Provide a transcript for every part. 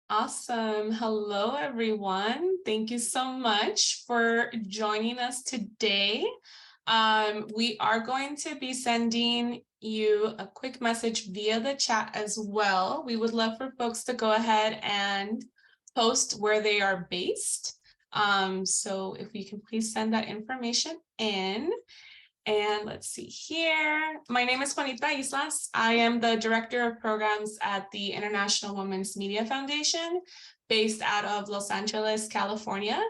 Awesome. Hello, everyone. Thank you so much for joining us today. We are going to be sending you a quick message via the chat as well. We would love for folks to go ahead and post where they are based. So if we can please send that information in. And let's see here. My name is Juanita Islas. I am the Director of Programs at the International Women's Media Foundation, based out of Los Angeles, California.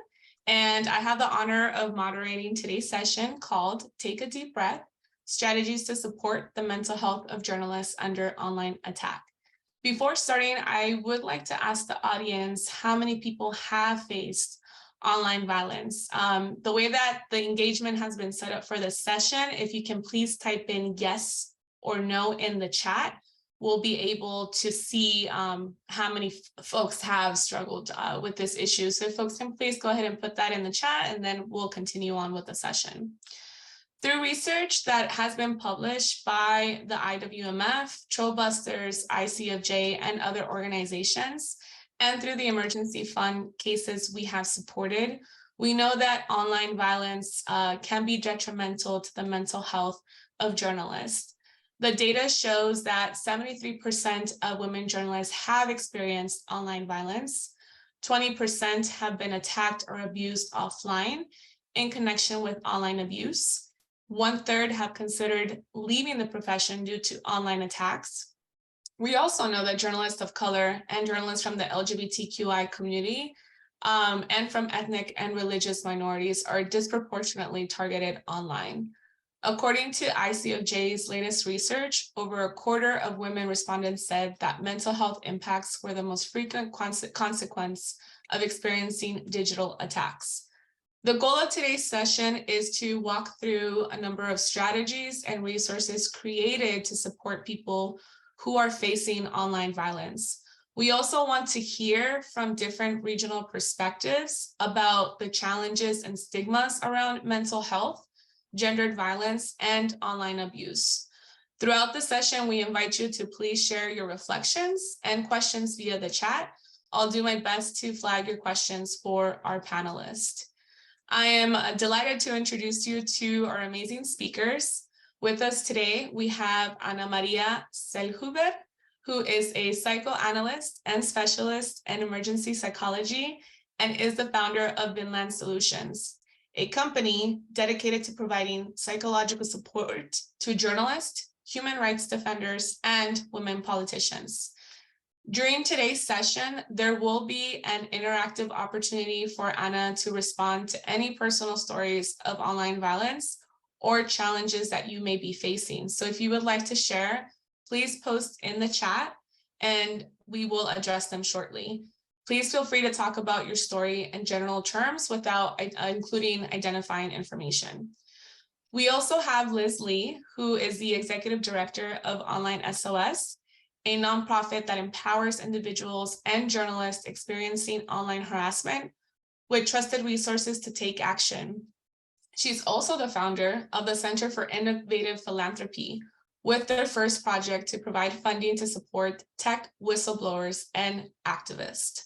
And I have the honor of moderating today's session called Take a Deep Breath, Strategies to Support the Mental Health of Journalists Under Online Attack. Before starting, I would like to ask the audience how many people have faced online violence. The way that the engagement has been set up for this session, if you can please type in yes or no in the chat, we'll be able to see how many folks have struggled with this issue. So if folks can please go ahead and put that in the chat, and then we'll continue on with the session. Through research that has been published by the IWMF, Trollbusters, ICFJ, and other organizations, and through the emergency fund cases we have supported, we know that online violence can be detrimental to the mental health of journalists. The data shows that 73% of women journalists have experienced online violence. 20% have been attacked or abused offline in connection with online abuse. 1/3 have considered leaving the profession due to online attacks. We also know that journalists of color and journalists from the LGBTQI community and from ethnic and religious minorities are disproportionately targeted online. According to ICFJ's latest research, over a quarter of women respondents said that mental health impacts were the most frequent consequence of experiencing digital attacks. The goal of today's session is to walk through a number of strategies and resources created to support people who are facing online violence. We also want to hear from different regional perspectives about the challenges and stigmas around mental health, gendered violence, and online abuse. Throughout the session, we invite you to please share your reflections and questions via the chat. I'll do my best to flag your questions for our panelists. I am delighted to introduce you to our amazing speakers. With us today, we have Ana Maria Selhuber, who is a psychoanalyst and specialist in emergency psychology and is the founder of Vinland Solutions, a company dedicated to providing psychological support to journalists, human rights defenders, and women politicians. During today's session, there will be an interactive opportunity for Ana to respond to any personal stories of online violence or challenges that you may be facing. So if you would like to share, please post in the chat and we will address them shortly. Please feel free to talk about your story in general terms without including identifying information. We also have Liz Lee, who is the Executive Director of Online SOS, a nonprofit that empowers individuals and journalists experiencing online harassment with trusted resources to take action. She's also the founder of the Center for Innovative Philanthropy, with their first project to provide funding to support tech whistleblowers and activists.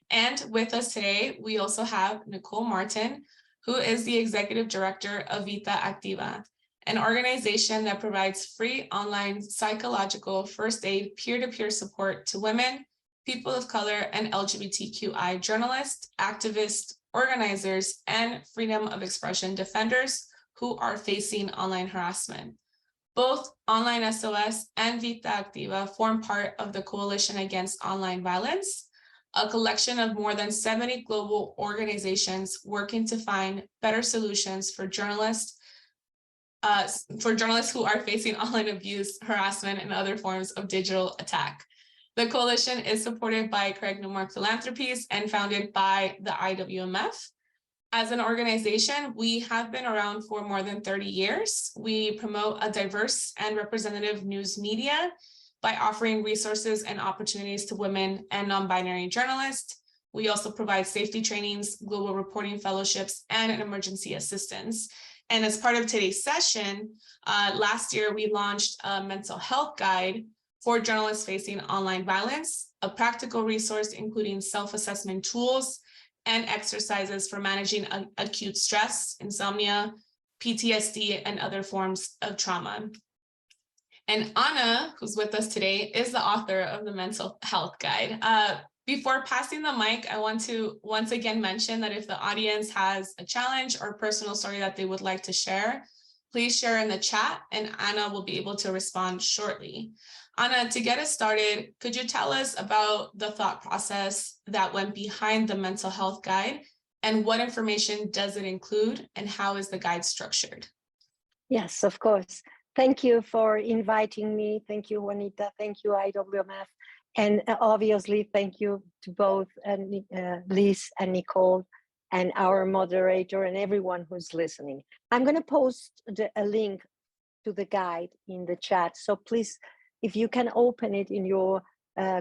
And with us today, we also have Nicole Martin, who is the Executive Director of Vita Activa, an organization that provides free online psychological first aid peer-to-peer support to women, people of color, and LGBTQI journalists, activists, organizers, and freedom of expression defenders who are facing online harassment. Both Online SOS and Vita Activa form part of the Coalition Against Online Violence, a collection of more than 70 global organizations working to find better solutions for journalists who are facing online abuse, harassment, and other forms of digital attack. The coalition is supported by Craig Newmark Philanthropies and founded by the IWMF. As an organization, we have been around for more than 30 years. We promote a diverse and representative news media by offering resources and opportunities to women and non-binary journalists. We also provide safety trainings, global reporting fellowships, and an emergency assistance. And as part of today's session, last year we launched a mental health guide for journalists facing online violence, a practical resource including self-assessment tools and exercises for managing acute stress, insomnia, PTSD, and other forms of trauma. And Anna, who's with us today, is the author of the Mental Health Guide. Before passing the mic, I want to once again mention that if the audience has a challenge or personal story that they would like to share, please share in the chat and Anna will be able to respond shortly. Anna, to get us started, could you tell us about the thought process that went behind the Mental Health Guide and what information does it include and how is the guide structured? Yes, of course. Thank you for inviting me. Thank you, Juanita. Thank you, IWMF. And obviously, thank you to both Liz and Nicole and our moderator and everyone who's listening. I'm going to post a link to the guide in the chat. So please, if you can open it in your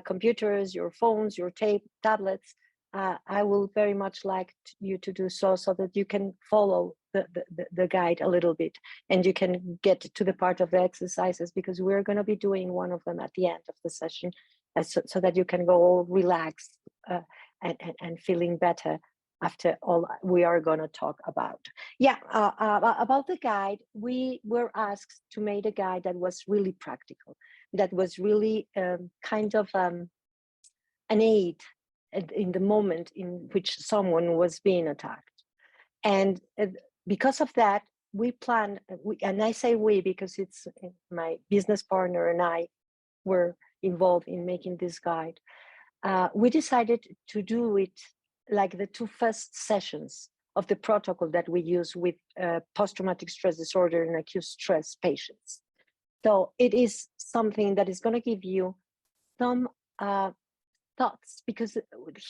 computers, your phones, your tablets, I will very much like you to do so that you can follow the guide a little bit and you can get to the part of the exercises, because we're going to be doing one of them at the end of the session, so that you can go all relaxed and feeling better after all we are going to talk about. Yeah, about the guide, we were asked to make a guide that was really practical, that was really kind of an aid in the moment in which someone was being attacked. And because of that, we planned, and I say we because it's my business partner and I were involved in making this guide. We decided to do it like the two first sessions of the protocol that we use with post-traumatic stress disorder and acute stress patients. So it is something that is going to give you some thoughts, because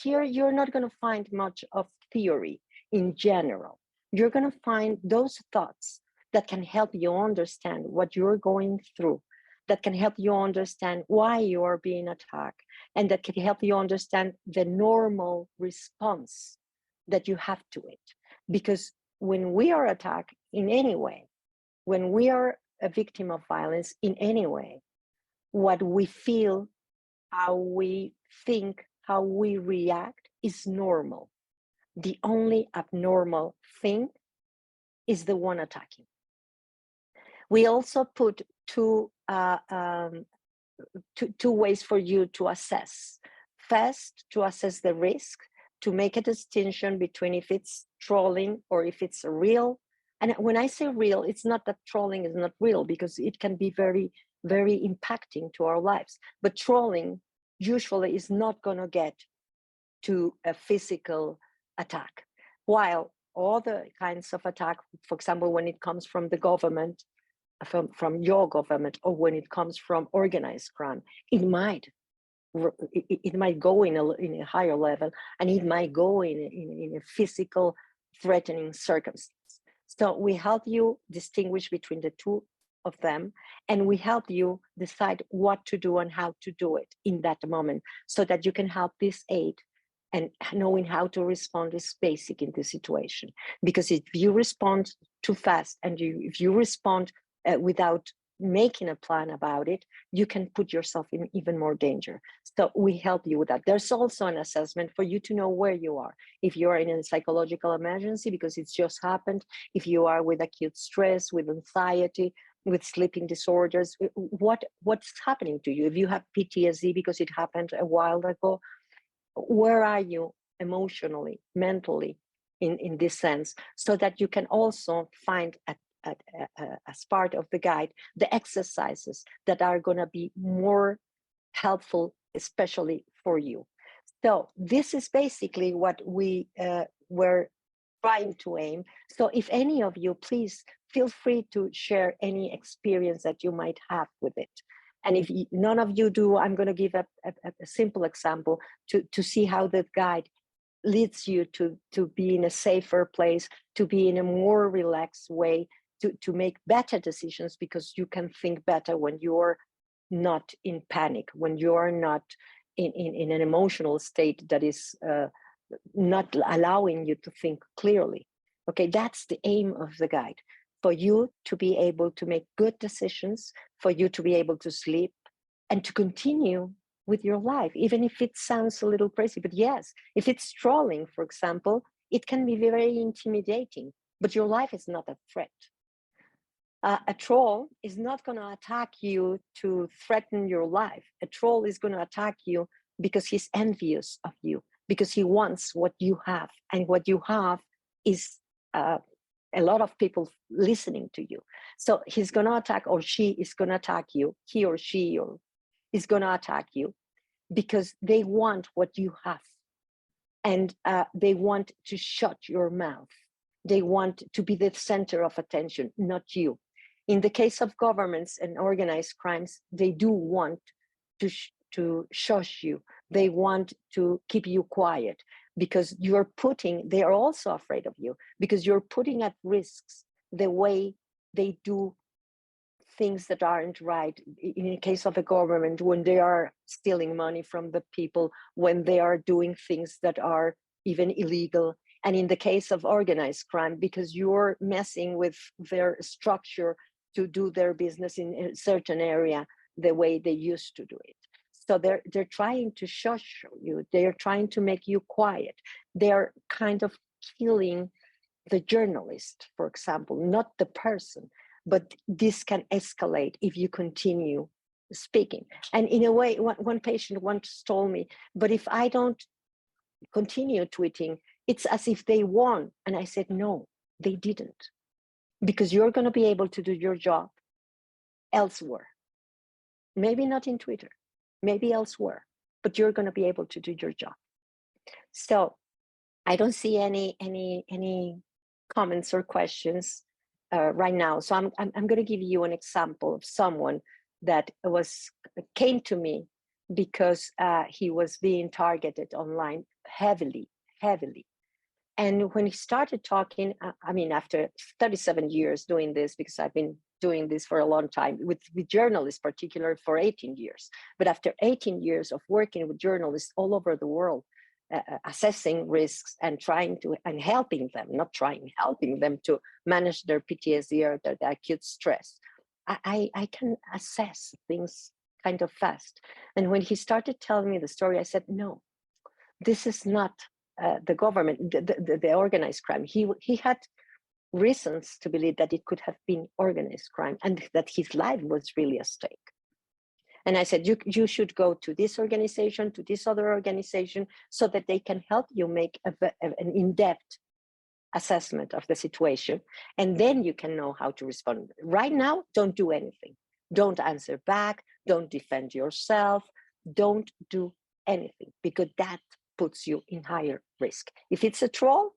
here you're not going to find much of theory in general. You're going to find those thoughts that can help you understand what you're going through, that can help you understand why you are being attacked, and that can help you understand the normal response that you have to it. Because when we are attacked in any way, when we are a victim of violence in any way, what we feel, how we think, how we react is normal. The only abnormal thing is the one attacking. We also put two ways for you to assess. First, to assess the risk, to make a distinction between if it's trolling or if it's real. And when I say real, it's not that trolling is not real, because it can be very, very impacting to our lives. But trolling usually is not going to get to a physical attack, while other kinds of attack, for example, when it comes from the government, from your government, or when it comes from organized crime, it might go in a higher level, and it might go in a physical threatening circumstance. So we help you distinguish between the two of them, and we help you decide what to do and how to do it in that moment, so that you can help this aid. And knowing how to respond is basic in this situation, because if you respond too fast and if you respond without making a plan about it, you can put yourself in even more danger. So we help you with that. There's also an assessment for you to know where you are. If you are in a psychological emergency because it's just happened, if you are with acute stress, with anxiety, with sleeping disorders, what's happening to you? If you have PTSD because it happened a while ago, where are you emotionally, mentally, in this sense, so that you can also find as part of the guide the exercises that are going to be more helpful, especially for you. So this is basically what we were trying to aim. So if any of you, please feel free to share any experience that you might have with it. And if none of you do, I'm going to give a simple example to see how the guide leads you to be in a safer place, to be in a more relaxed way, to make better decisions, because you can think better when you're not in panic, when you're not in an emotional state that is not allowing you to think clearly. Okay, that's the aim of the guide. For you to be able to make good decisions, for you to be able to sleep and to continue with your life, even if it sounds a little crazy. But yes, if it's trolling, for example, it can be very intimidating, but your life is not a threat. A troll is not going to attack you to threaten your life. A troll is going to attack you because he's envious of you, because he wants what you have. And what you have is a lot of people listening to you. So he's going to attack, or she is going to attack you. He or she is going to attack you because they want what you have. And they want to shut your mouth. They want to be the center of attention, not you. In the case of governments and organized crimes, they do want to shush you. They want to keep you quiet because they are also afraid of you because you're putting at risks the way they do things that aren't right. In the case of a government, when they are stealing money from the people, when they are doing things that are even illegal. And in the case of organized crime, because you're messing with their structure to do their business in a certain area the way they used to do it. So they're trying to shush you. They're trying to make you quiet. They're kind of killing the journalist, for example, not the person. But this can escalate if you continue speaking. And in a way, one patient once told me, but if I don't continue tweeting, it's as if they won. And I said, no, they didn't. Because you're going to be able to do your job elsewhere. Maybe not in Twitter, maybe elsewhere, but you're going to be able to do your job. So I don't see any comments or questions right now. So I'm going to give you an example of someone that came to me because he was being targeted online heavily. And when he started talking, after 37 years doing this, because I've been doing this for a long time, with journalists particularly for 18 years. But after 18 years of working with journalists all over the world, assessing risks and helping them to manage their PTSD or their acute stress, I can assess things kind of fast. And when he started telling me the story, I said, no, this is not the government, the organized crime. He had reasons to believe that it could have been organized crime and that his life was really at stake. And I said, you should go to this organization, to this other organization, so that they can help you make an in-depth assessment of the situation. And then you can know how to respond. Right now, don't do anything. Don't answer back. Don't defend yourself. Don't do anything, because that puts you in higher risk. If it's a troll,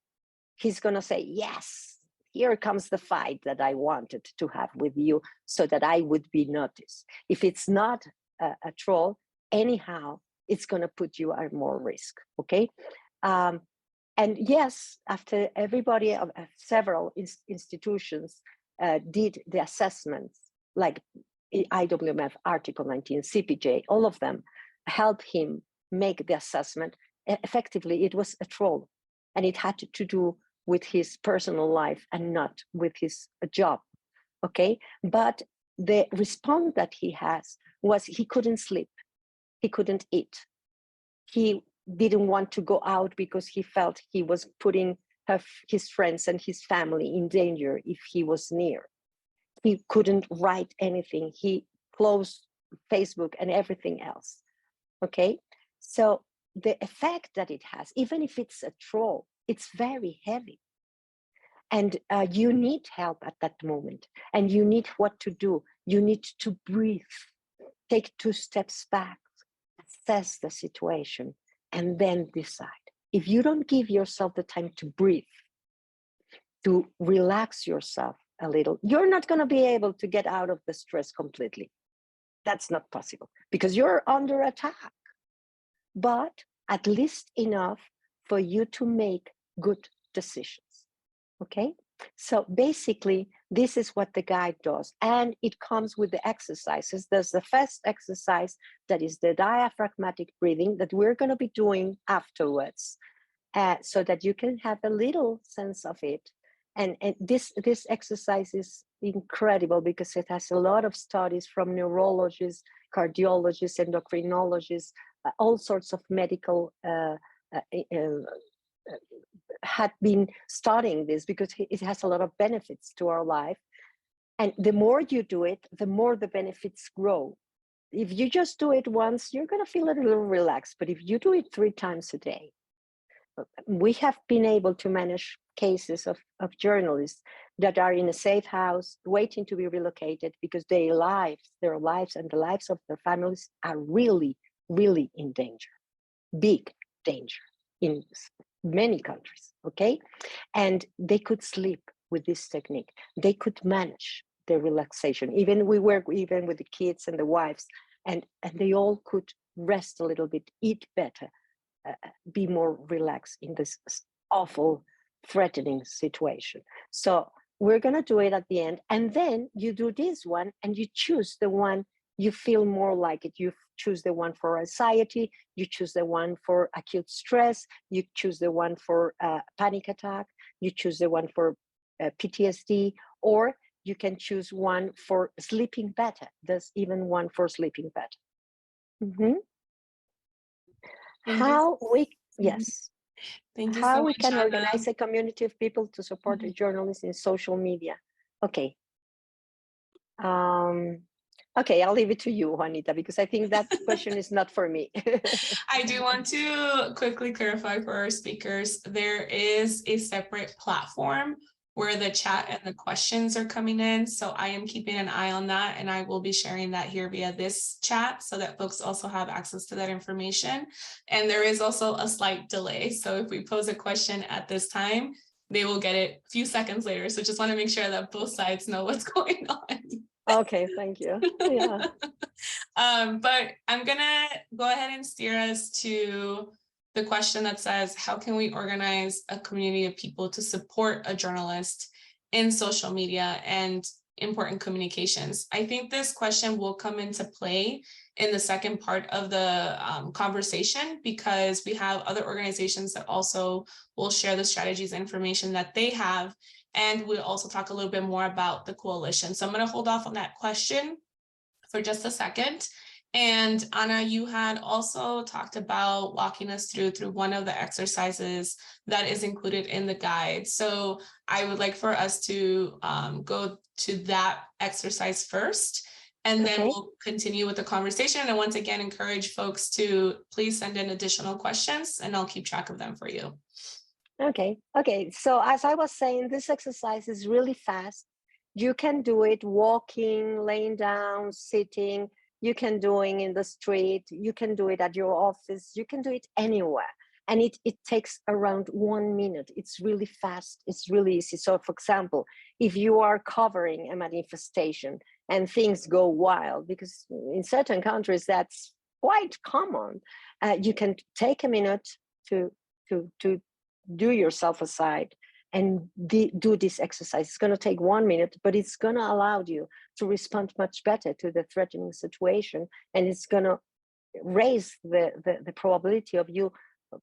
he's going to say, yes, here comes the fight that I wanted to have with you so that I would be noticed. If it's not a troll, anyhow, it's going to put you at more risk, okay? And yes, after everybody, several institutions did the assessments, like IWMF, Article 19, CPJ, all of them helped him make the assessment. Effectively, it was a troll, and it had to do with his personal life and not with his job, okay? But the response that he has was he couldn't sleep, he couldn't eat. He didn't want to go out because he felt he was putting his friends and his family in danger if he was near. He couldn't write anything. He closed Facebook and everything else, okay? So the effect that it has, even if it's a troll, it's very heavy. And you need help at that moment. And you need what to do. You need to breathe, take 2 steps back, assess the situation, and then decide. If you don't give yourself the time to breathe, to relax yourself a little, you're not going to be able to get out of the stress completely. That's not possible because you're under attack. But at least enough for you to make good decisions. Okay, so basically, this is what the guide does, and it comes with the exercises. There's the first exercise that is the diaphragmatic breathing that we're going to be doing afterwards, so that you can have a little sense of it. And this exercise is incredible because it has a lot of studies from neurologists, cardiologists, endocrinologists, all sorts of medical had been studying this because it has a lot of benefits to our life. And the more you do it, the more the benefits grow. If you just do it once, you're going to feel a little relaxed. But if you do it 3 times a day, we have been able to manage cases of journalists that are in a safe house waiting to be relocated because their lives and the lives of their families are really, really in danger, big danger in many countries, okay? And they could sleep with this technique. They could manage their relaxation. Even we work even with the kids and the wives, and they all could rest a little bit, eat better, be more relaxed in this awful, threatening situation. So we're going to do it at the end. And then you do this one and you choose the one you feel more like it. You choose the one for anxiety, you choose the one for acute stress, you choose the one for panic attack, you choose the one for PTSD, or you can choose one for sleeping better. There's even one for sleeping better. Mm-hmm. How we Thank you how so we much, can Ana. organize a community of people to support the journalists in social media. Okay. Okay, I'll leave it to you, Juanita, because I think that question is not for me. I do want to quickly clarify for our speakers, there is a separate platform where the chat and the questions are coming in. So I am keeping an eye on that, and I will be sharing that here via this chat so that folks also have access to that information. And there is also a slight delay. So if we pose a question at this time, they will get it a few seconds later. So just want to make sure that both sides know what's going on. Okay, thank you. Yeah. But I'm gonna go ahead and steer us to the question that says, how can we organize a community of people to support a journalist in social media and important communications? I think this question will come into play in the second part of the conversation, because we have other organizations that also will share the strategies and information that they have. And we'll also talk a little bit more about the coalition. So I'm going to hold off on that question for just a second. And Ana, you had also talked about walking us through one of the exercises that is included in the guide. So I would like for us to go to that exercise first, and then we'll continue with the conversation. And once again, encourage folks to please send in additional questions, and I'll keep track of them for you. Okay. So as I was saying, this exercise is really fast. You can do it walking, laying down, sitting. You can do it in the street. You can do it at your office. You can do it anywhere. And it takes around 1 minute. It's really fast. It's really easy. So for example, if you are covering a manifestation and things go wild, because in certain countries that's quite common, you can take a minute to do yourself aside and do this exercise. It's going to take 1 minute, but it's going to allow you to respond much better to the threatening situation, and it's going to raise the probability of you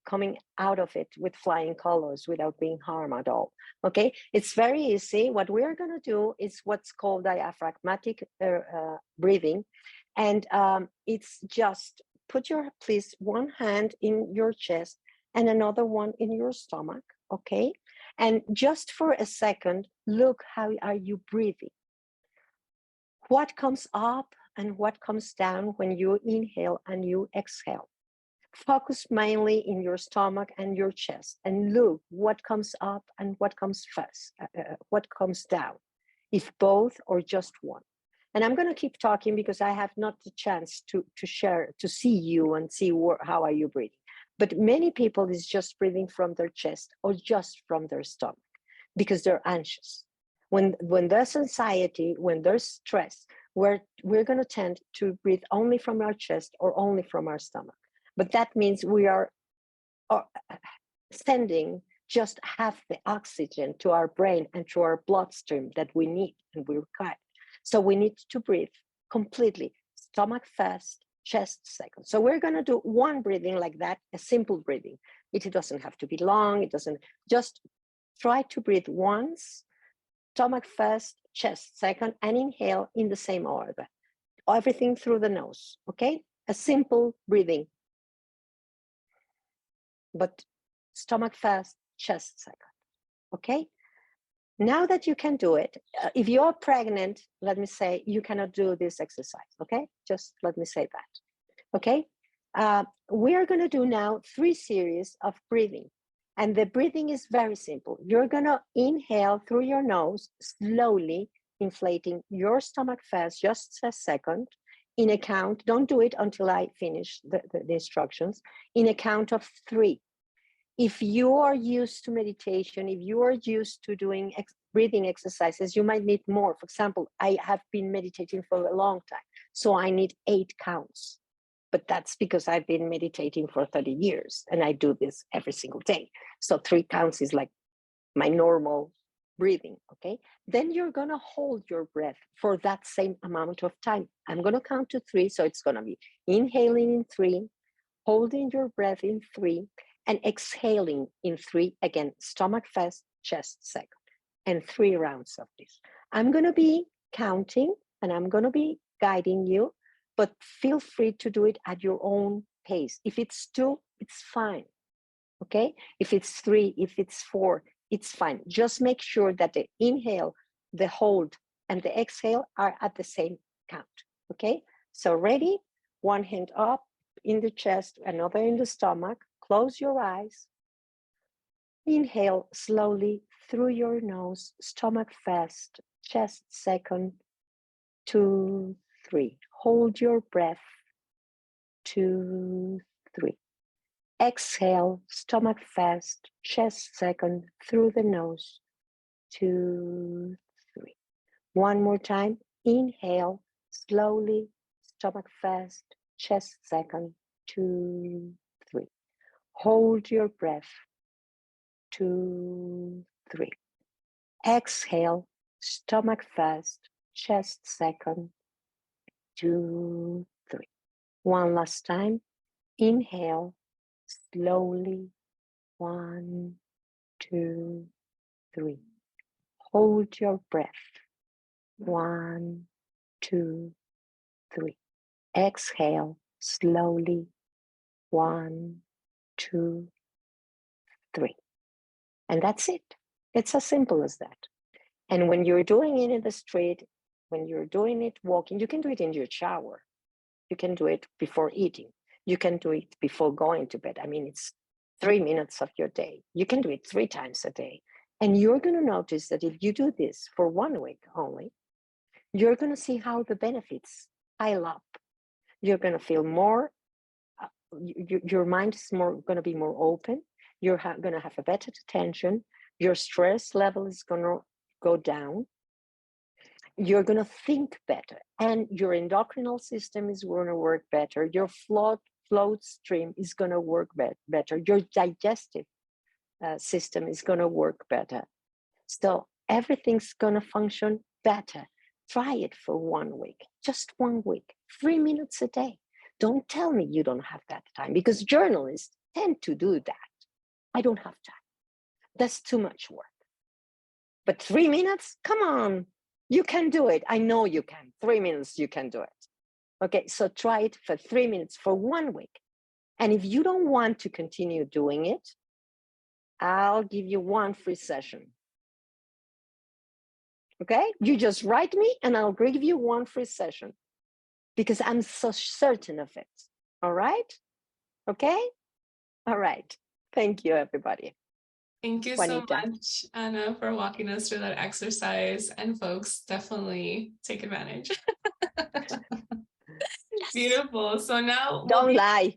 coming out of it with flying colors without being harmed at all. Okay, it's very easy. What we're going to do is what's called diaphragmatic breathing, and it's just please one hand in your chest and another one in your stomach, okay? And just for a second, look, how are you breathing? What comes up and what comes down when you inhale and you exhale? Focus mainly in your stomach and your chest, and look what comes up and what comes first, what comes down, if both or just one. And I'm going to keep talking because I have not the chance to share, to see you and see how are you breathing. But many people is just breathing from their chest or just from their stomach because they're anxious. When there's anxiety, when there's stress, we're going to tend to breathe only from our chest or only from our stomach. But that means we are sending just half the oxygen to our brain and to our bloodstream that we need and we require. So we need to breathe completely, stomach first, chest second. So we're going to do one breathing like that, a simple breathing. It doesn't have to be long. It doesn't, just try to breathe once, stomach first, chest second, and inhale in the same order. Everything through the nose, okay? A simple breathing. But stomach first, chest second, okay? Now that you can do it, if you're pregnant, let me say, you cannot do this exercise, okay? Just let me say that, okay? We are gonna do now 3 series of breathing. And the breathing is very simple. You're gonna inhale through your nose, slowly inflating your stomach first, just a second, in a count. Don't do it until I finish the instructions. In a count of 3. If you are used to meditation, if you are used to doing breathing exercises, you might need more. For example, I have been meditating for a long time, so I need 8 counts. But that's because I've been meditating for 30 years and I do this every single day. So 3 counts is like my normal breathing, okay? Then you're gonna hold your breath for that same amount of time. I'm gonna count to 3, so it's gonna be inhaling in 3, holding your breath in 3, and exhaling in 3, again, stomach first, chest second, and 3 rounds of this. I'm gonna be counting and I'm gonna be guiding you, but feel free to do it at your own pace. If it's 2, it's fine, okay? If it's 3, if it's 4, it's fine. Just make sure that the inhale, the hold, and the exhale are at the same count, okay? So ready? One hand up in the chest, another in the stomach. Close your eyes. Inhale slowly through your nose, stomach first, chest second, 2, 3. Hold your breath, 2, 3. Exhale, stomach first, chest second, through the nose, 2, 3. One more time. Inhale slowly, stomach first, chest second, 2, 3. Hold your breath, 2, 3. Exhale, stomach first, chest second, 2, 3. One last time. Inhale slowly, 1, 2, 3. Hold your breath, 1, 2, 3. Exhale slowly, 1, 2, 3. And that's it. It's as simple as that. And when you're doing it in the street, when you're doing it walking, you can do it in your shower. You can do it before eating. You can do it before going to bed. I mean, it's 3 minutes of your day. You can do it 3 times a day. And you're going to notice that if you do this for 1 week only, you're going to see how the benefits pile up. You're going to feel more, your mind is going to be more open. You're going to have a better attention. Your stress level is going to go down. You're going to think better, and your endocrinal system is going to work better. Your flow stream is going to work better. Your digestive system is going to work better. So everything's going to function better. Try it for 1 week, just 1 week, 3 minutes a day. Don't tell me you don't have that time, because journalists tend to do that. I don't have time. That's too much work. But 3 minutes, come on, you can do it. I know you can. 3 minutes, you can do it. Okay, so try it for 3 minutes for 1 week. And if you don't want to continue doing it, I'll give you 1 free session. Okay, you just write me and I'll give you 1 free session, because I'm so certain of it. All right? Okay? All right. Thank you, everybody. Thank you so much, Anna, for walking us through that exercise. And folks, definitely take advantage. Yes. Beautiful. So now don't lie.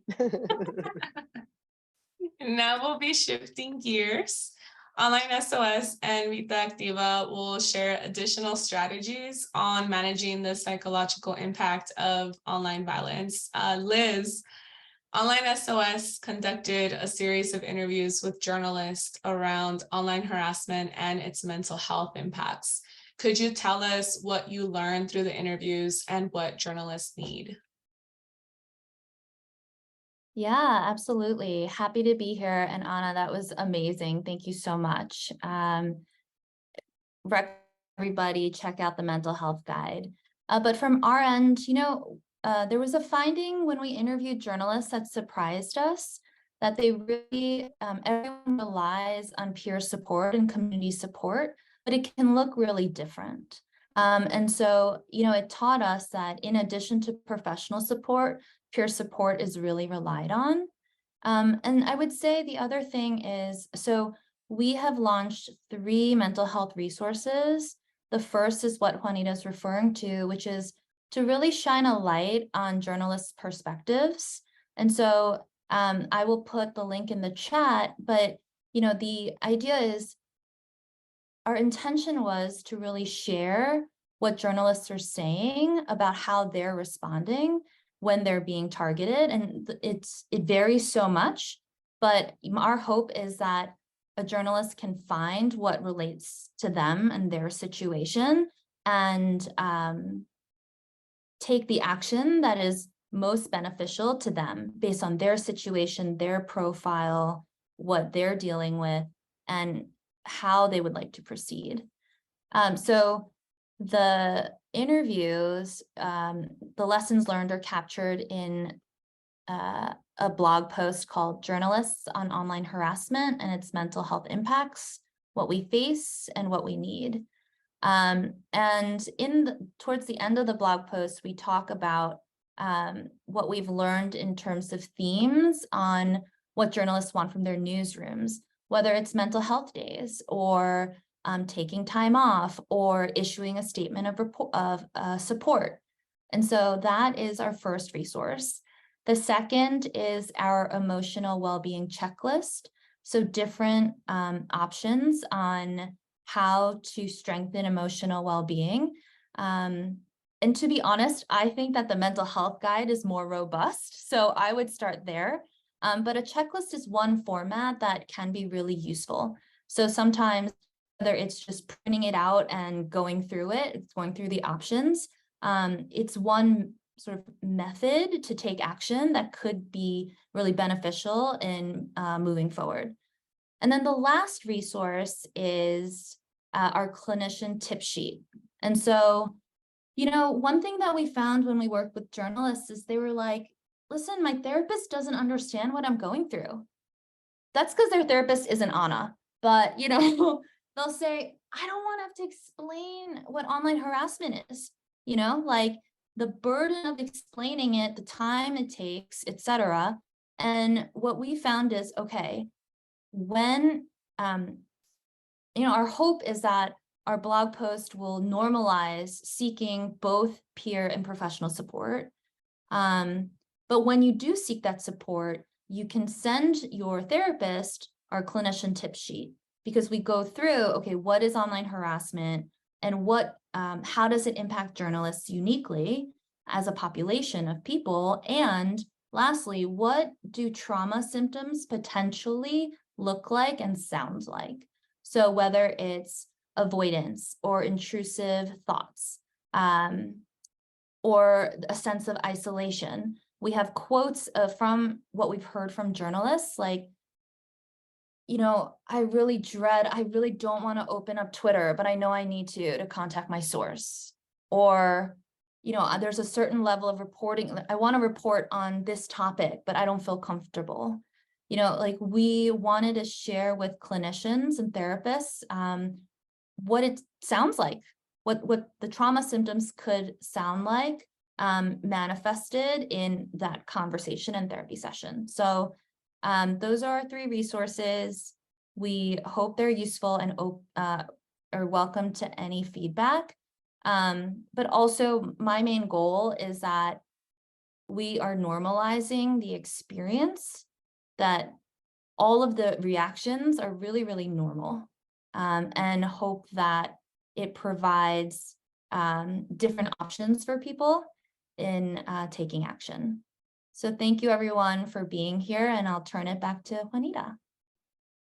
Now we'll be shifting gears. Online SOS and Vita Activa will share additional strategies on managing the psychological impact of online violence. Liz, Online SOS conducted a series of interviews with journalists around online harassment and its mental health impacts. Could you tell us what you learned through the interviews and what journalists need? Yeah, absolutely. Happy to be here. And Anna, that was amazing. Thank you so much. everybody check out the mental health guide. But from our end, there was a finding when we interviewed journalists that surprised us, that they really, everyone relies on peer support and community support, but it can look really different. And so, it taught us that in addition to professional support, peer support is really relied on. And I would say the other thing is, so we have launched 3 mental health resources. The first is what Juanita's referring to, which is to really shine a light on journalists' perspectives. And so I will put the link in the chat, but the idea is our intention was to really share what journalists are saying about how they're responding when they're being targeted. And it varies so much, but our hope is that a journalist can find what relates to them and their situation and take the action that is most beneficial to them based on their situation, their profile, what they're dealing with, and how they would like to proceed. So the interviews, the lessons learned are captured in a blog post called Journalists on Online Harassment and Its Mental Health Impacts, What We Face and What We Need. And towards the end of the blog post, we talk about what we've learned in terms of themes on what journalists want from their newsrooms, whether it's mental health days or taking time off or issuing a statement of support. And so that is our first resource. The second is our emotional well-being checklist. So different options on how to strengthen emotional well-being. And to be honest, I think that the mental health guide is more robust. So I would start there. But a checklist is one format that can be really useful. So sometimes, whether it's just printing it out and going through it, it's going through the options. It's one sort of method to take action that could be really beneficial in moving forward. And then the last resource is our clinician tip sheet. And so, one thing that we found when we worked with journalists is they were like, listen, my therapist doesn't understand what I'm going through. That's because their therapist isn't Anna, but they'll say, I don't want to have to explain what online harassment is, like the burden of explaining it, the time it takes, etc. And what we found is, okay, when, our hope is that our blog post will normalize seeking both peer and professional support. But when you do seek that support, you can send your therapist our clinician tip sheet, because we go through, okay, what is online harassment and how does it impact journalists uniquely as a population of people? And lastly, what do trauma symptoms potentially look like and sound like? So whether it's avoidance or intrusive thoughts, or a sense of isolation. We have quotes from what we've heard from journalists, like, I really don't want to open up Twitter, but I know I need to contact my source. Or, there's a certain level of reporting. I want to report on this topic, but I don't feel comfortable. Like we wanted to share with clinicians and therapists what it sounds like, what the trauma symptoms could sound like manifested in that conversation and therapy session. So those are our 3 resources. We hope they're useful and are welcome to any feedback. But also my main goal is that we are normalizing the experience, that all of the reactions are really, really normal, and hope that it provides different options for people in taking action. So thank you everyone for being here, and I'll turn it back to Juanita.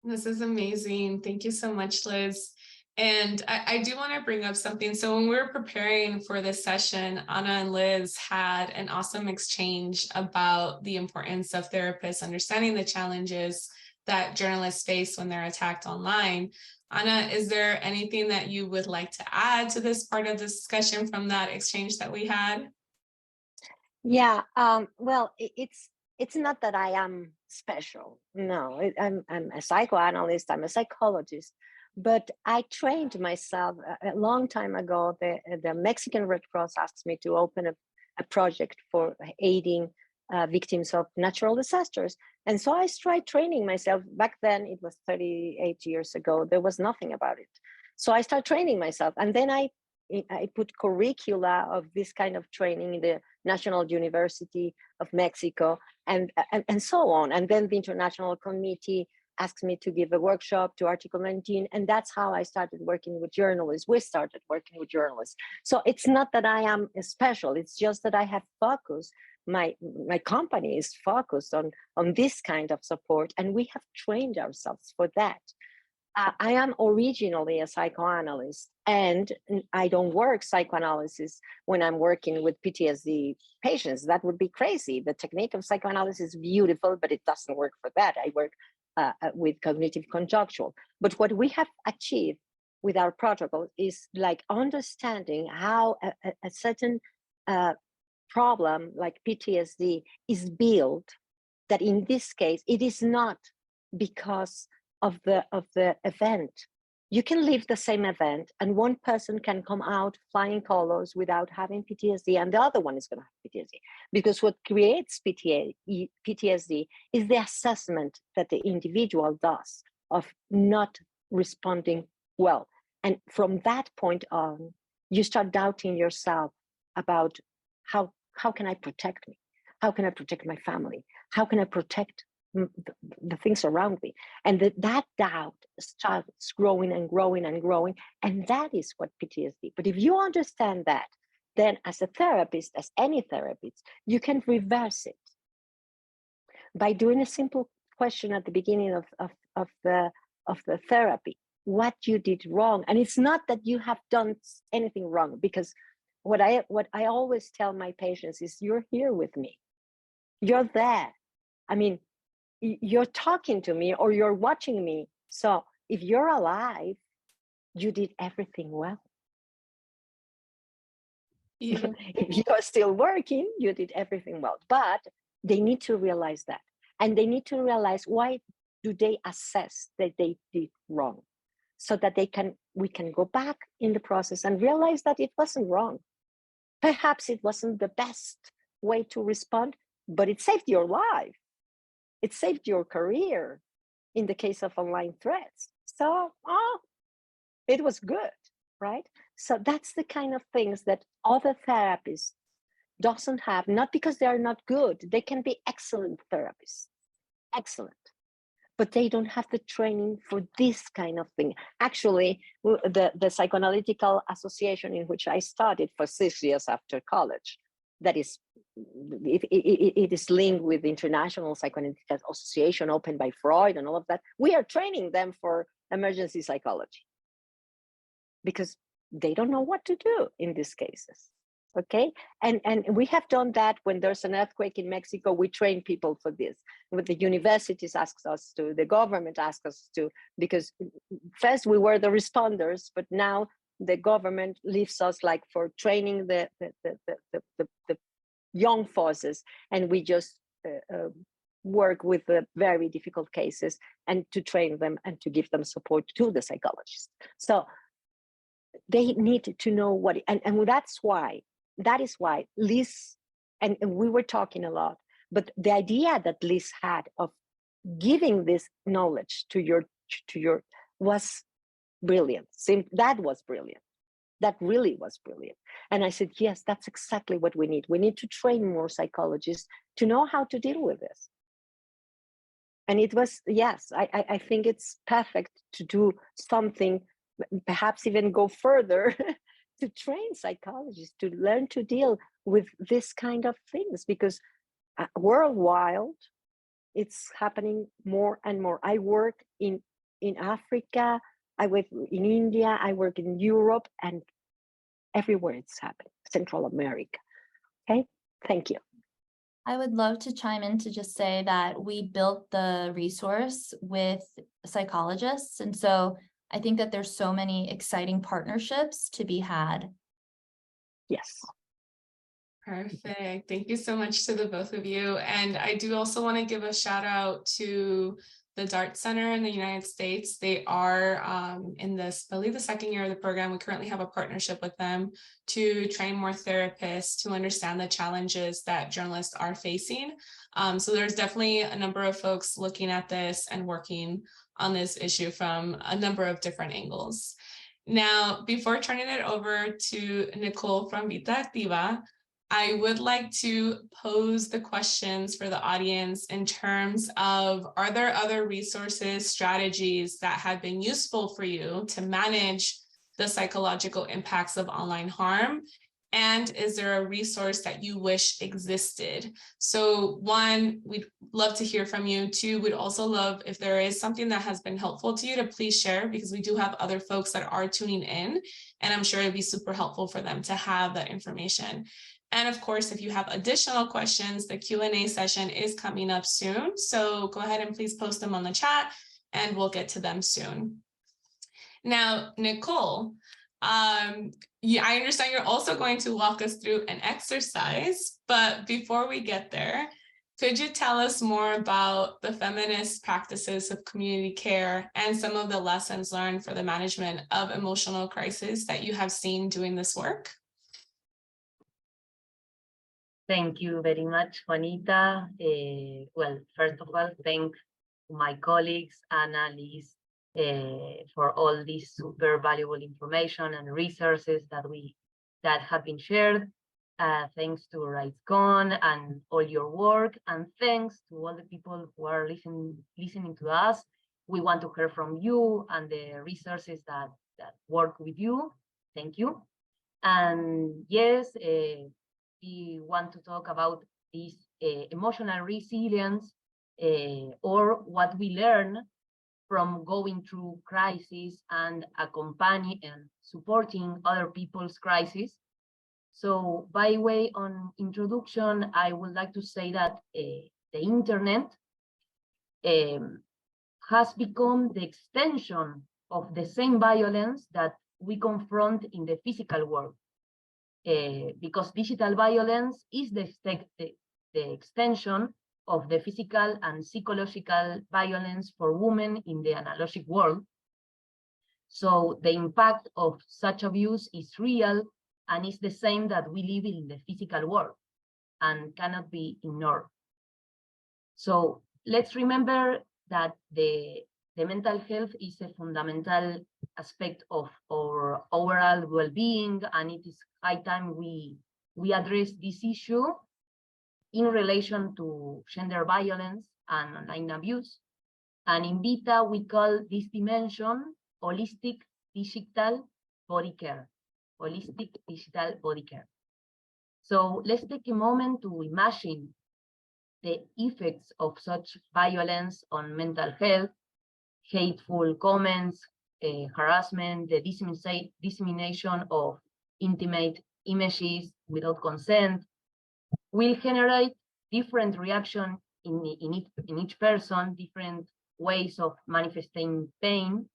This is amazing. Thank you so much, Liz. And I do want to bring up something. So when we were preparing for this session, Anna and Liz had an awesome exchange about the importance of therapists understanding the challenges that journalists face when they're attacked online. Anna, is there anything that you would like to add to this part of the discussion from that exchange that we had? Yeah, well, it's not that I am special. No, I'm a psychoanalyst, I'm a psychologist, but I trained myself a long time ago. The Mexican Red Cross asked me to open a project for aiding victims of natural disasters. And so I tried training myself. Back then, it was 38 years ago, there was nothing about it. So I started training myself, and then I put curricula of this kind of training in the National University of Mexico, and so on. And then the International Committee asked me to give a workshop to Article 19, and that's how I started working with journalists. We started working with journalists. So it's not that I am special, it's just that I have focused, my company is focused on this kind of support, and we have trained ourselves for that. I am originally a psychoanalyst, and I don't work psychoanalysis when I'm working with PTSD patients. That would be crazy. The technique of psychoanalysis is beautiful, but it doesn't work for that. I work with cognitive conjunctural. But what we have achieved with our protocol is like understanding how a certain problem like PTSD is built, that in this case, it is not because of the event. You can live the same event, and one person can come out flying colors without having PTSD, and the other one is going to have PTSD. Because what creates PTSD is the assessment that the individual does of not responding well. And from that point on, you start doubting yourself about how can I protect me? How can I protect my family? How can I protect the things around me? And that doubt starts growing and growing and growing, and that is what PTSD. But if you understand that, then as a therapist, as any therapist, you can reverse it by doing a simple question at the beginning of the therapy: what you did wrong. And it's not that you have done anything wrong, because what I always tell my patients is, you're here with me, you're there. I mean, you're talking to me or you're watching me. So if you're alive, you did everything well. Yeah. If you are still working, you did everything well. But they need to realize that. And they need to realize, why do they assess that they did wrong? So that we can go back in the process and realize that it wasn't wrong. Perhaps it wasn't the best way to respond, but it saved your life. It saved your career in the case of online threats. So, it was good, right? So that's the kind of things that other therapists doesn't have, not because they are not good. They can be excellent therapists, excellent, but they don't have the training for this kind of thing. Actually, the Psychoanalytical Association, in which I studied for 6 years after college, that is, it is linked with the International Psychoanalytic Association opened by Freud and all of that. We are training them for emergency psychology because they don't know what to do in these cases. Okay, and we have done that. When there's an earthquake in Mexico, we train people for this. What the universities asks us to, the government asks us to, because first we were the responders, but now the government leaves us like for training the young forces, and we just work with the very difficult cases and to train them and to give them support to the psychologists. So they need to know what, and that is why Liz, and we were talking a lot, but the idea that Liz had of giving this knowledge to your was brilliant. That was brilliant. That really was brilliant. And I said, yes, that's exactly what we need. We need to train more psychologists to know how to deal with this. And it was, yes, I think it's perfect to do something, perhaps even go further, to train psychologists to learn to deal with this kind of things, because worldwide, it's happening more and more. I work in Africa, I work in India, I work in Europe, and everywhere it's happening, Central America. Okay, thank you. I would love to chime in to just say that we built the resource with psychologists. And so I think that there's so many exciting partnerships to be had. Yes. Perfect. Thank you so much to the both of you. And I do also want to give a shout out to the DART Center in the United States. They are in this, I believe, the second year of the program. We currently have a partnership with them to train more therapists to understand the challenges that journalists are facing. So there's definitely a number of folks looking at this and working on this issue from a number of different angles. Now, before turning it over to Nicole from Vita Activa, I would like to pose the questions for the audience in terms of, are there other resources, strategies that have been useful for you to manage the psychological impacts of online harm? And is there a resource that you wish existed? So one, we'd love to hear from you. Two, we'd also love if there is something that has been helpful to you to please share, because we do have other folks that are tuning in, and I'm sure it'd be super helpful for them to have that information. And of course, if you have additional questions, the Q&A session is coming up soon. So go ahead and please post them on the chat and we'll get to them soon. Now, Nicole, I understand you're also going to walk us through an exercise, but before we get there, could you tell us more about the feminist practices of community care and some of the lessons learned for the management of emotional crisis that you have seen doing this work? Thank you very much, Juanita. Well, first of all, thank my colleagues, Anna, Liz, for all this super valuable information and resources that have been shared. Thanks to RightsCon and all your work, and thanks to all the people who are listening to us. We want to hear from you and the resources that work with you. Thank you. And yes, we want to talk about this emotional resilience, or what we learn from going through crisis and accompanying and supporting other people's crisis. So by way on introduction, I would like to say that the internet has become the extension of the same violence that we confront in the physical world. Because digital violence is the extension of the physical and psychological violence for women in the analogic world. So the impact of such abuse is real and is the same that we live in the physical world and cannot be ignored. So let's remember that the mental health is a fundamental aspect of our overall well-being, and it is high time we address this issue in relation to gender violence and online abuse. And in Vita, we call this dimension holistic digital body care. Holistic digital body care. So let's take a moment to imagine the effects of such violence on mental health, hateful comments, harassment, the dissemination of intimate images without consent will generate different reaction in each person, different ways of manifesting pain.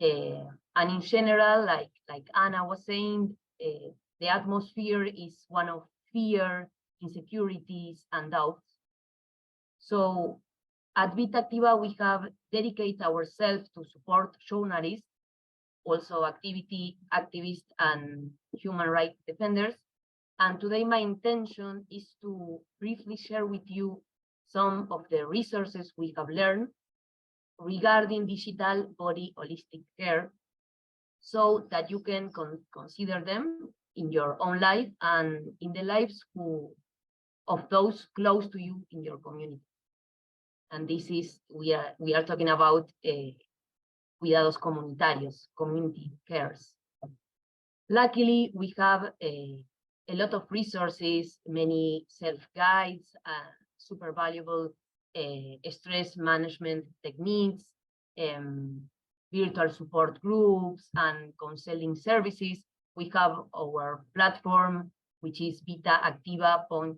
And in general, like Anna was saying, the atmosphere is one of fear, insecurities, and doubts. So at Vita Activa, we have dedicated ourselves to support journalists, also activists, and human rights defenders. And today my intention is to briefly share with you some of the resources we have learned regarding digital body holistic care, so that you can consider them in your own life and in the lives of those close to you in your community. And this is, we are talking about cuidados comunitarios, community cares. Luckily, we have a lot of resources, many self-guides, super valuable stress management techniques, virtual support groups, and counseling services. We have our platform, which is vitaactiva.org,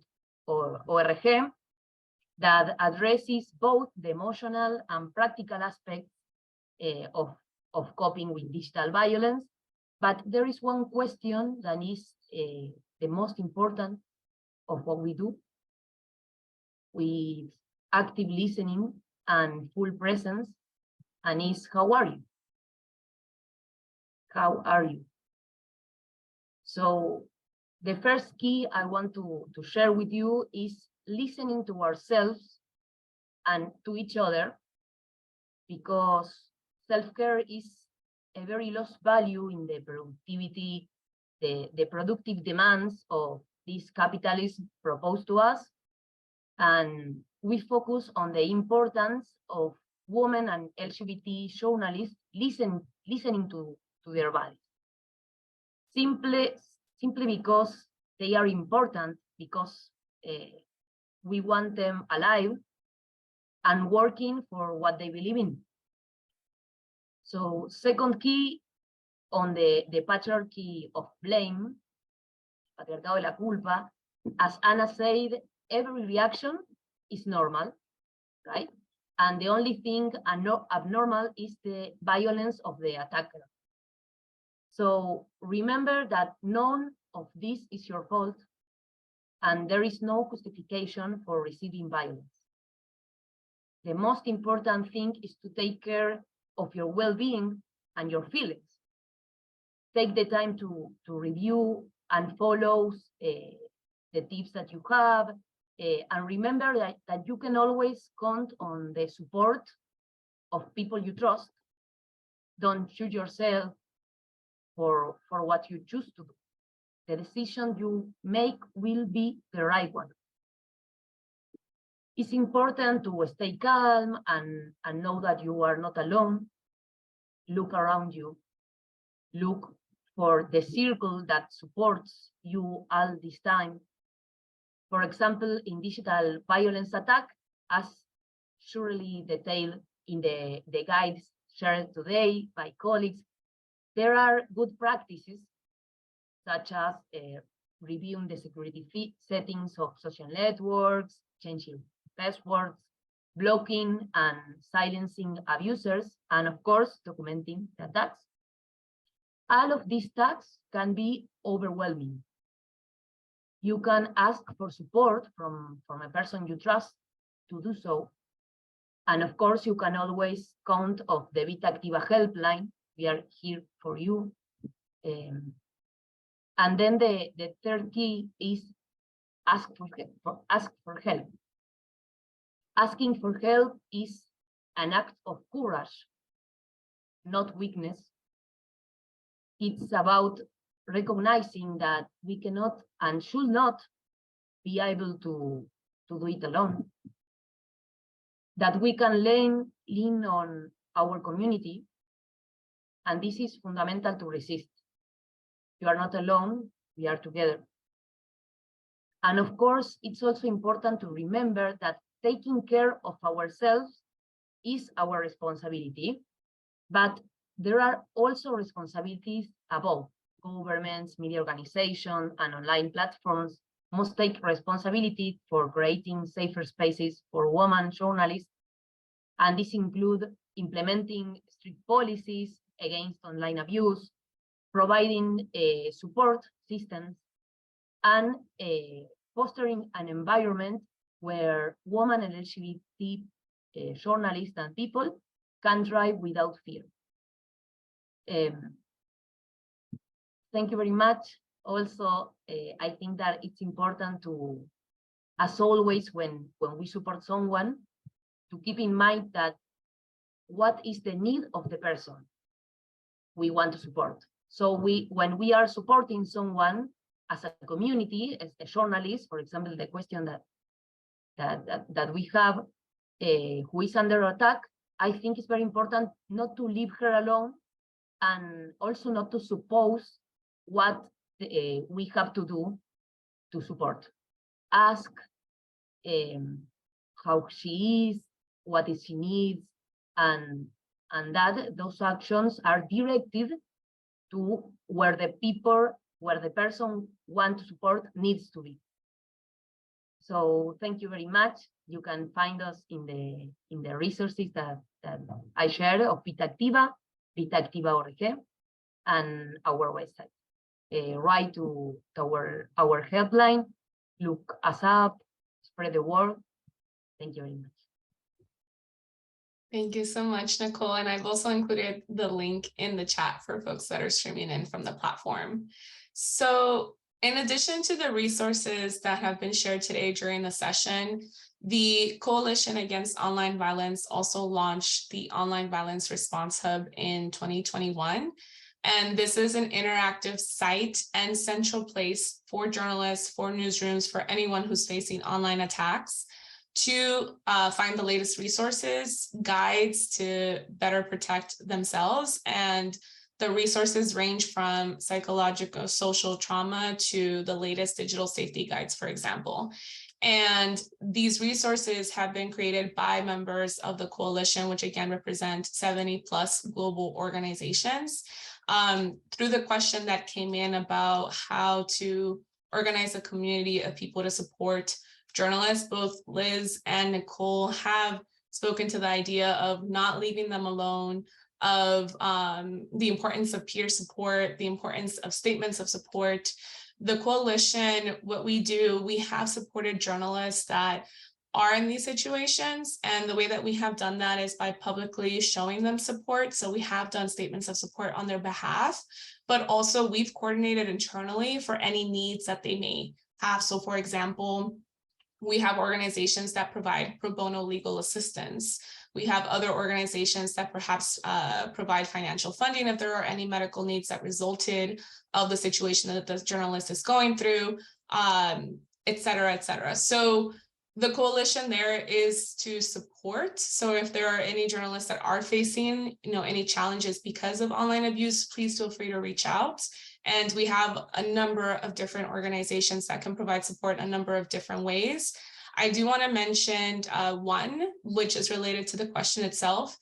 that addresses both the emotional and practical aspects of of coping with digital violence. But there is one question that is the most important of what we do, with active listening and full presence, and is, how are you? How are you? So the first key I want to share with you is listening to ourselves and to each other, because self-care is a very lost value in the productivity, the productive demands of this capitalism proposed to us. And we focus on the importance of women and LGBT journalists listening to their bodies. Simply because they are important, because we want them alive and working for what they believe in. So second key on the patriarchy of blame, patriarcado de la culpa, as Anna said, every reaction is normal, right? And the only thing abnormal is the violence of the attacker. So remember that none of this is your fault, and there is no justification for receiving violence. The most important thing is to take care of your well-being and your feelings. Take the time to review and follow the tips that you have, and remember that you can always count on the support of people you trust. Don't shoot yourself for what you choose to do. The decision you make will be the right one. It's important to stay calm and know that you are not alone. Look around you. Look for the circle that supports you all this time. For example, in digital violence attack, as surely detailed in the guides shared today by colleagues, there are good practices, such as reviewing the security settings of social networks, changing passwords, blocking and silencing abusers, and of course, documenting the attacks. All of these tasks can be overwhelming. You can ask for support from a person you trust to do so. And of course, you can always count on the Vita Activa helpline. We are here for you. And then the third key is ask for help. Asking for help is an act of courage, not weakness. It's about recognizing that we cannot and should not be able to do it alone. That we can lean on our community, and this is fundamental to resist. You are not alone, we are together. And of course, it's also important to remember that taking care of ourselves is our responsibility, but there are also responsibilities above. Governments, media organizations, and online platforms must take responsibility for creating safer spaces for women journalists, and this includes implementing strict policies against online abuse, providing support systems, and fostering an environment where women and LGBT journalists and people can thrive without fear. Thank you very much. Also, I think that it's important to, as always, when we support someone, to keep in mind that what is the need of the person we want to support. So when we are supporting someone as a community, as a journalist, for example, the question that we have, who is under attack, I think it's very important not to leave her alone, and also not to suppose what we have to do to support. Ask how she is, what is she needs, and that those actions are directed to where the person wants to support needs to be. So thank you very much. You can find us in the resources that I shared of Vita Activa. VitaActiva.org, and our website. Write to our helpline, look us up, spread the word. Thank you very much. Thank you so much, Nicole. And I've also included the link in the chat for folks that are streaming in from the platform. So in addition to the resources that have been shared today during the session, the Coalition Against Online Violence also launched the Online Violence Response Hub in 2021. And this is an interactive site and central place for journalists, for newsrooms, for anyone who's facing online attacks, to find the latest resources, guides to better protect themselves. And the resources range from psychological, social trauma to the latest digital safety guides, for example. And these resources have been created by members of the coalition, which again represent 70+ global organizations. Through the question that came in about how to organize a community of people to support journalists, both Liz and Nicole have spoken to the idea of not leaving them alone, of the importance of peer support, the importance of statements of support. The coalition, what we do, we have supported journalists that are in these situations. And the way that we have done that is by publicly showing them support. So we have done statements of support on their behalf, but also we've coordinated internally for any needs that they may have. So for example, we have organizations that provide pro bono legal assistance. We have other organizations that perhaps provide financial funding if there are any medical needs that resulted of the situation that the journalist is going through, et cetera, et cetera. So the coalition there is to support. So if there are any journalists that are facing, any challenges because of online abuse, please feel free to reach out. And we have a number of different organizations that can provide support in a number of different ways. I do want to mention one, which is related to the question itself.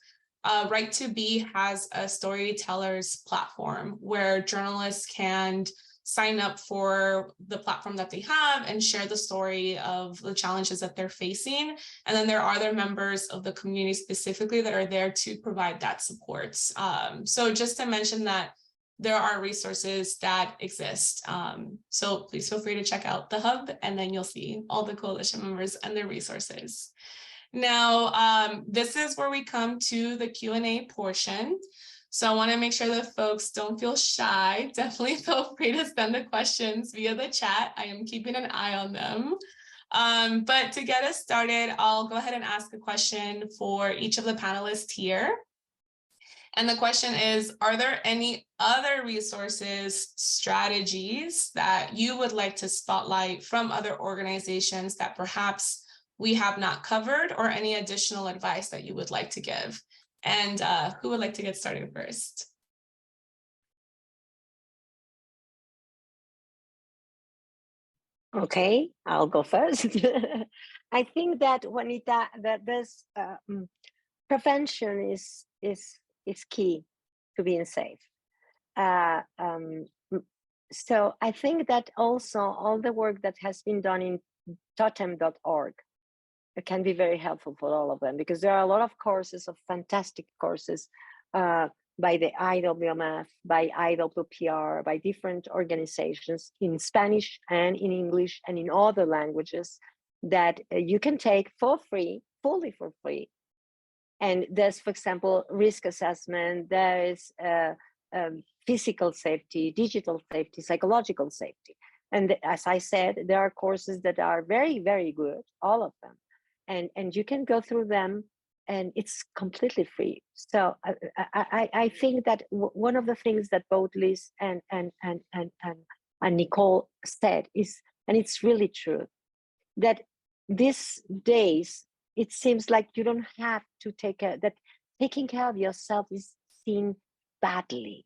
Right to Be has a storytellers platform where journalists can sign up for the platform that they have and share the story of the challenges that they're facing. And then there are other members of the community specifically that are there to provide that support. So just to mention that there are resources that exist. So please feel free to check out the hub, and then you'll see all the coalition members and their resources. Now, this is where we come to the Q&A portion. So I want to make sure that folks don't feel shy. Definitely feel free to send the questions via the chat. I am keeping an eye on them. But to get us started, I'll go ahead and ask a question for each of the panelists here. And the question is, are there any other resources, strategies that you would like to spotlight from other organizations that perhaps we have not covered, or any additional advice that you would like to give? And who would like to get started first? Okay, I'll go first. I think that, Juanita, that this prevention is key to being safe. So I think that also all the work that has been done in totem.org can be very helpful for all of them, because there are a lot of courses, of fantastic courses by the IWMF, by IWPR, by different organizations in Spanish and in English and in other languages that you can take for free, fully for free. And there's, for example, risk assessment, there is physical safety, digital safety, psychological safety. And as I said, there are courses that are very, very good, all of them. And you can go through them, and it's completely free. So I think that one of the things that both Liz and Nicole said is, and it's really true, that these days, it seems like you don't have to take care, that taking care of yourself is seen badly,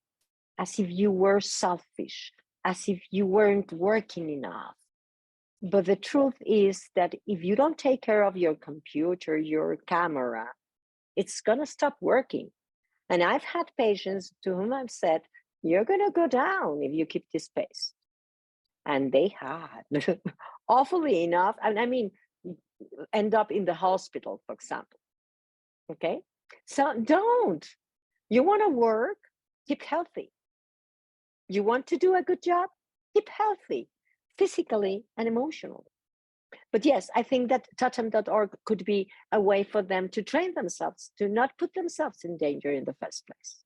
as if you were selfish, as if you weren't working enough. But the truth is that if you don't take care of your computer, your camera, it's gonna stop working. And I've had patients to whom I've said, you're gonna go down if you keep this pace. And they had, awfully enough, I mean, end up in the hospital, for example. Okay, so don't. You want to work, keep healthy. You want to do a good job, keep healthy, physically and emotionally. But yes, I think that totem.org could be a way for them to train themselves, to not put themselves in danger in the first place.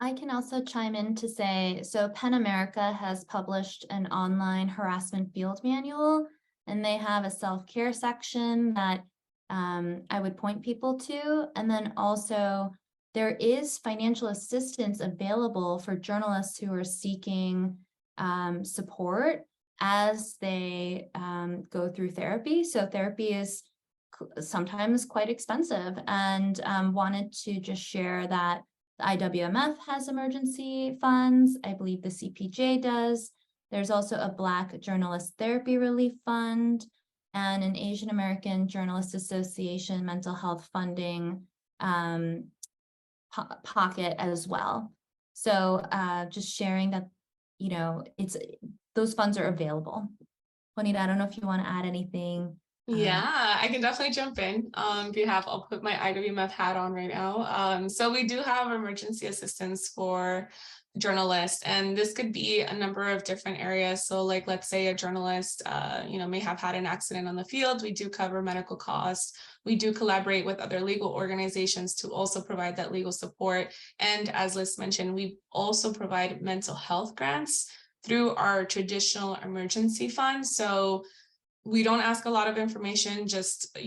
I can also chime in to say, so PEN America has published an online harassment field manual, and they have a self-care section that I would point people to. And then also there is financial assistance available for journalists who are seeking support as they go through therapy. So therapy is sometimes quite expensive, and wanted to just share that the IWMF has emergency funds. I believe the CPJ does. There's also a Black Journalist Therapy Relief Fund and an Asian American Journalists Association mental health funding pocket as well. So just sharing that, you know, those funds are available. Juanita, I don't know if you want to add anything. Yeah, I can definitely jump in. If you have, I'll put my IWMF hat on right now. So we do have emergency assistance for journalists, and this could be a number of different areas. So like, let's say a journalist, may have had an accident on the field. We do cover medical costs. We do collaborate with other legal organizations to also provide that legal support. And as Liz mentioned, we also provide mental health grants through our traditional emergency fund. So we don't ask a lot of information, just,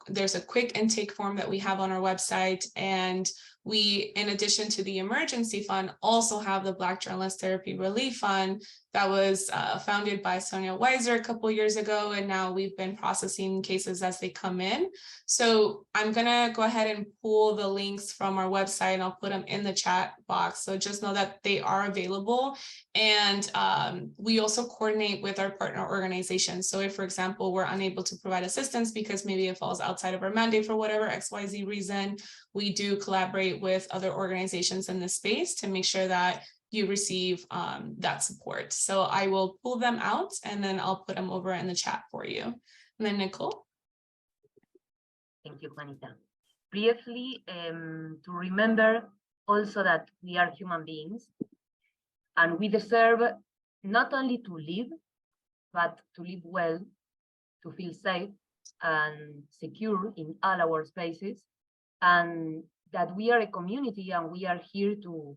there's a quick intake form that we have on our website. And we, in addition to the emergency fund, also have the Black Journalist Therapy Relief Fund that was founded by Sonia Weiser a couple years ago. And now we've been processing cases as they come in. So I'm gonna go ahead and pull the links from our website and I'll put them in the chat box. So just know that they are available. And we also coordinate with our partner organizations. So if, for example, we're unable to provide assistance because maybe it falls outside of our mandate for whatever XYZ reason, we do collaborate with other organizations in this space to make sure that you receive that support. So I will pull them out and then I'll put them over in the chat for you. And then Nicole. Thank you, Juanita. Briefly, to remember also that we are human beings and we deserve not only to live, but to live well, to feel safe and secure in all our spaces, and that we are a community and we are here to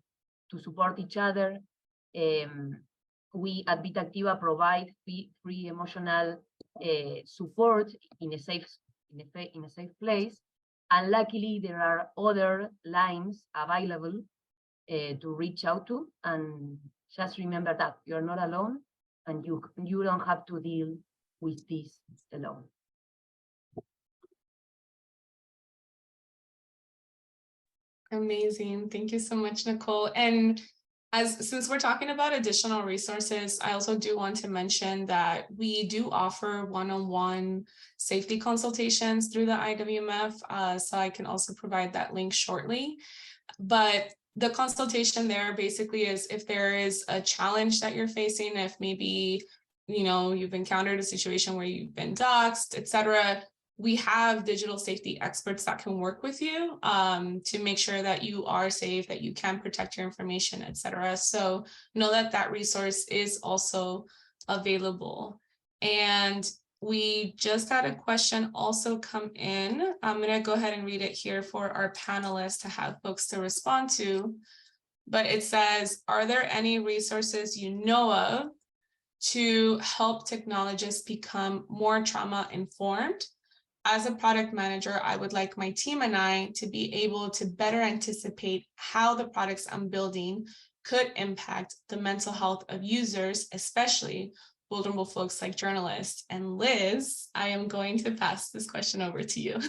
support each other. We at Vita Activa provide free emotional support in a safe place, and luckily there are other lines available to reach out to. And just remember that you're not alone, and you don't have to deal with this alone. Amazing. Thank you so much, Nicole. And since we're talking about additional resources, I also do want to mention that we do offer one-on-one safety consultations through the IWMF. So I can also provide that link shortly. But the consultation there basically is if there is a challenge that you're facing, if maybe, you've encountered a situation where you've been doxxed, etc. We have digital safety experts that can work with you to make sure that you are safe, that you can protect your information, etc. So know that that resource is also available. And we just had a question also come in. I'm going to go ahead and read it here for our panelists to have folks to respond to. But it says, are there any resources you know of to help technologists become more trauma informed? As a product manager, I would like my team and I to be able to better anticipate how the products I'm building could impact the mental health of users, especially vulnerable folks like journalists. And Liz, I am going to pass this question over to you.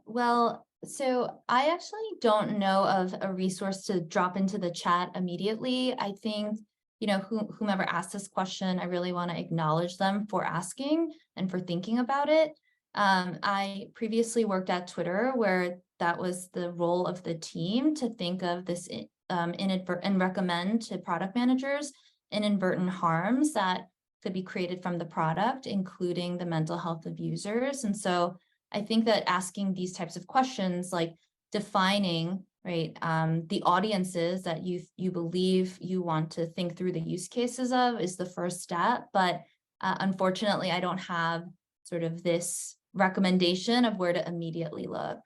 Well, so I actually don't know of a resource to drop into the chat immediately. I think, whomever asked this question, I really want to acknowledge them for asking and for thinking about it. I previously worked at Twitter, where that was the role of the team to think of this and recommend to product managers inadvertent harms that could be created from the product, including the mental health of users. And so I think that asking these types of questions, like defining, right, the audiences that you believe you want to think through the use cases of, is the first step. But unfortunately, I don't have sort of this recommendation of where to immediately look.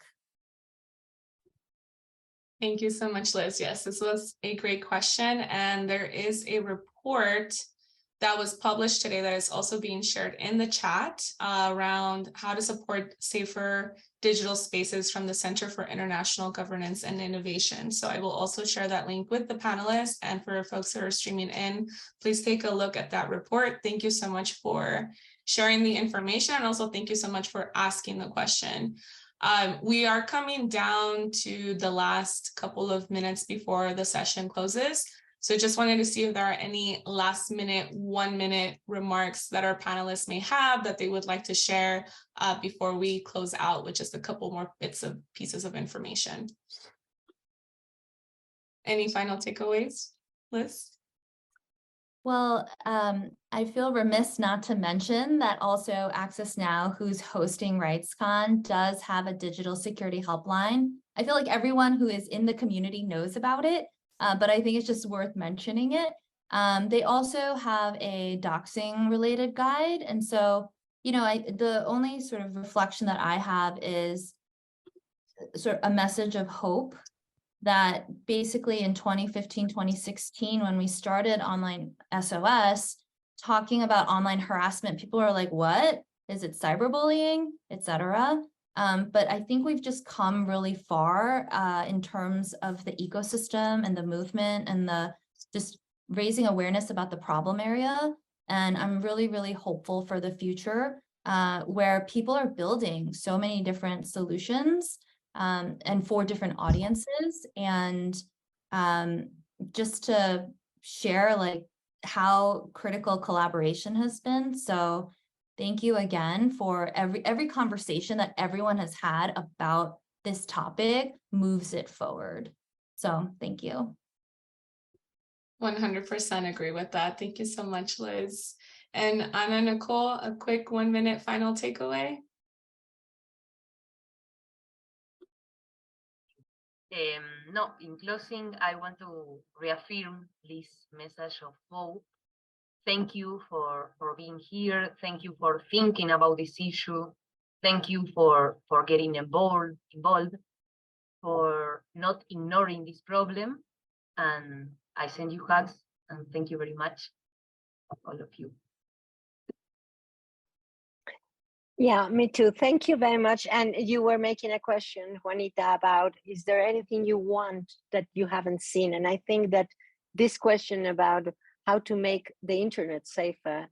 Thank you so much, Liz. Yes, this was a great question. And there is a report that was published today that is also being shared in the chat around how to support safer digital spaces from the Center for International Governance and Innovation. So I will also share that link with the panelists, and for folks who are streaming in, please take a look at that report. Thank you so much for sharing the information, and also thank you so much for asking the question. We are coming down to the last couple of minutes before the session closes. So just wanted to see if there are any last minute, 1 minute remarks that our panelists may have that they would like to share before we close out with just a couple more pieces of information. Any final takeaways, Liz? Well, I feel remiss not to mention that also Access Now, who's hosting RightsCon, does have a digital security helpline. I feel like everyone who is in the community knows about it, but I think it's just worth mentioning it. They also have a doxing related guide. And so, you know, the only sort of reflection that I have is sort of a message of hope that basically in 2015, 2016, when we started online SOS, talking about online harassment, people are like, what? Is it cyberbullying, etc.? But I think we've just come really far in terms of the ecosystem and the movement and the just raising awareness about the problem area. And I'm really, really hopeful for the future where people are building so many different solutions and for different audiences, and just to share like how critical collaboration has been. So thank you again for every conversation that everyone has had about this topic moves it forward. So thank you. 100% agree with that. Thank you so much, Liz. And Anna Nicole, a quick 1 minute final takeaway. No, in closing, I want to reaffirm this message of hope. Thank you for being here. Thank you for thinking about this issue. Thank you for getting involved, for not ignoring this problem. And I send you hugs, and thank you very much, all of you. Yeah, me too. Thank you very much. And you were making a question, Juanita, about is there anything you want that you haven't seen? And I think that this question about how to make the internet safer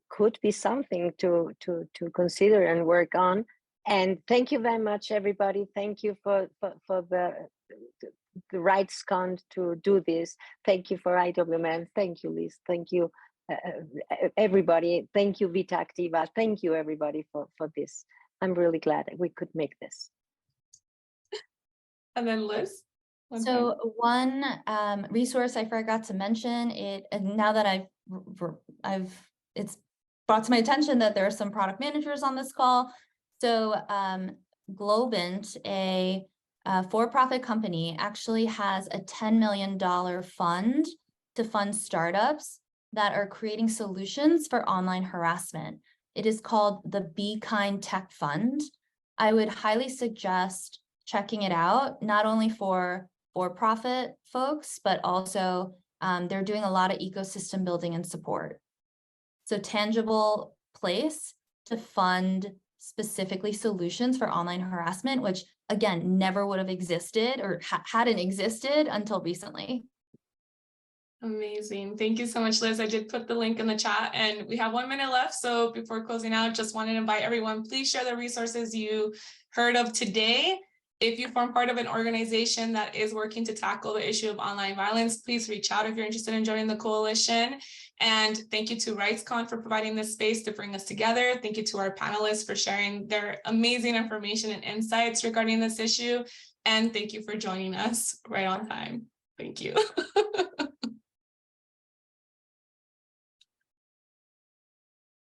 could be something to consider and work on. And thank you very much, everybody. Thank you for the RightsCon to do this. Thank you for IWMN. Thank you, Liz. Thank you. Everybody, thank you, Vita Activa. Thank you, everybody, for this. I'm really glad that we could make this. And then Liz. So one resource I forgot to mention and now that it's brought to my attention that there are some product managers on this call. So Globant, a for-profit company, actually has a $10 million fund to fund startups that are creating solutions for online harassment. It is called the Be Kind Tech Fund. I would highly suggest checking it out, not only for-profit folks, but also they're doing a lot of ecosystem building and support. So tangible place to fund specifically solutions for online harassment, which again, never would have existed or hadn't existed until recently. Amazing. Thank you so much, Liz. I did put the link in the chat and we have 1 minute left. So before closing out, just wanted to invite everyone, please share the resources you heard of today. If you form part of an organization that is working to tackle the issue of online violence, please reach out if you're interested in joining the coalition. And thank you to RightsCon for providing this space to bring us together. Thank you to our panelists for sharing their amazing information and insights regarding this issue. And thank you for joining us right on time. Thank you.